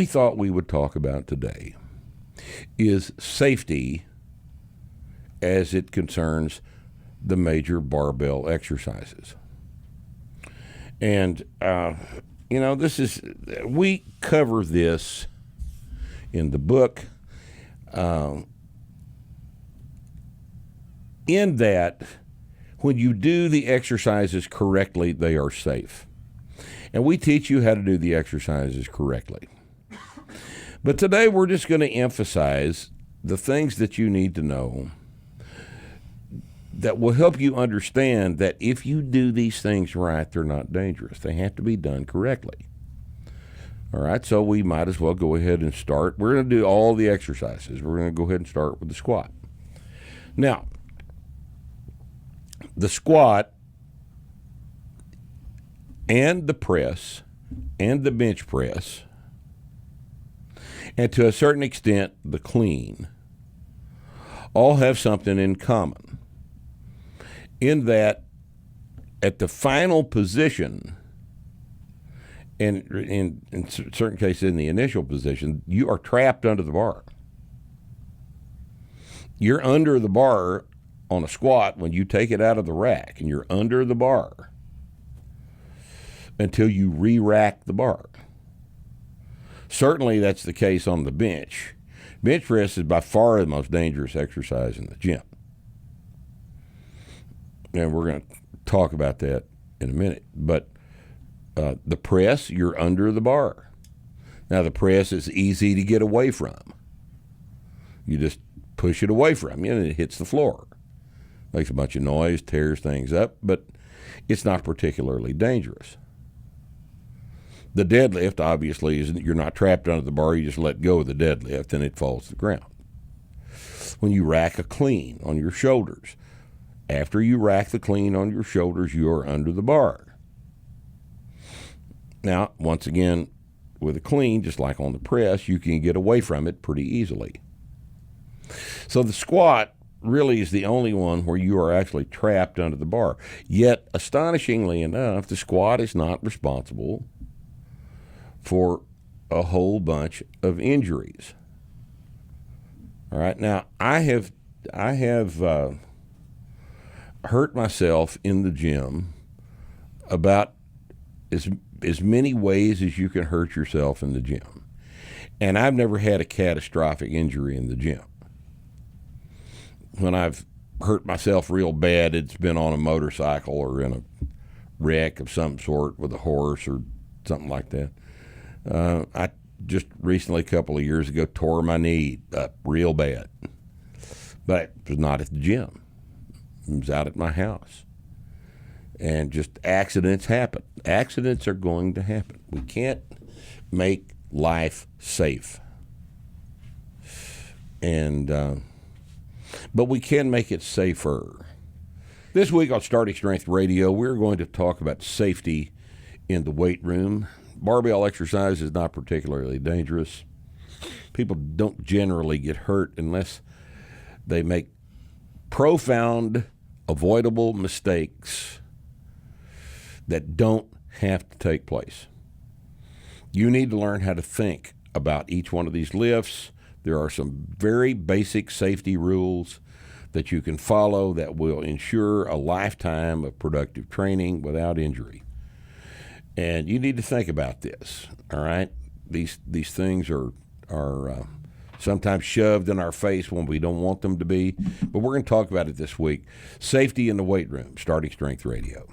We thought we would talk about today is safety as it concerns the major barbell exercises. And, we cover this in the book, in that when you do the exercises correctly, they are safe. And we teach you how to do the exercises correctly. But today we're just going to emphasize the things that you need to know that will help you understand that if you do these things right, they're not dangerous. They have to be done correctly. All right, so we might as well go ahead and start. We're going to do all the exercises. We're going to go ahead and start with the squat. Now, the squat and the press and the bench press, and to a certain extent the clean, all have something in common, in that at the final position, and in certain cases in the initial position, you are trapped under the bar. You're under the bar on a squat when you take it out of the rack, and you're under the bar until you re-rack the bar. Certainly that's the case on the bench. Bench press is by far the most dangerous exercise in the gym. And we're going to talk about that in a minute. But the press, you're under the bar. Now, the press is easy to get away from. You just push it away from you, and it hits the floor. Makes a bunch of noise, tears things up, but it's not particularly dangerous. The deadlift, obviously, you're not trapped under the bar. You just let go of the deadlift, and it falls to the ground. When you rack a clean on your shoulders, after you rack the clean on your shoulders, you are under the bar. Now, once again, with a clean, just like on the press, you can get away from it pretty easily. So the squat really is the only one where you are actually trapped under the bar. Yet, astonishingly enough, the squat is not responsible for a whole bunch of injuries. All right. Now, I have hurt myself in the gym about as many ways as you can hurt yourself in the gym. And I've never had a catastrophic injury in the gym. When I've hurt myself real bad, it's been on a motorcycle or in a wreck of some sort with a horse or something like that. I just recently, a couple of years ago, tore my knee up real bad. But it was not at the gym. It was out at my house. And just accidents happen. Accidents are going to happen. We can't make life safe. But we can make it safer. This week on Starting Strength Radio, we're going to talk about safety in the weight room. Barbell exercise is not particularly dangerous. People don't generally get hurt unless they make profound, avoidable mistakes that don't have to take place. You need to learn how to think about each one of these lifts. There are some very basic safety rules that you can follow that will ensure a lifetime of productive training without injury. And you need to think about this, all right? These things are sometimes shoved in our face when we don't want them to be. But we're going to talk about it this week. Safety in the weight room, Starting Strength Radio.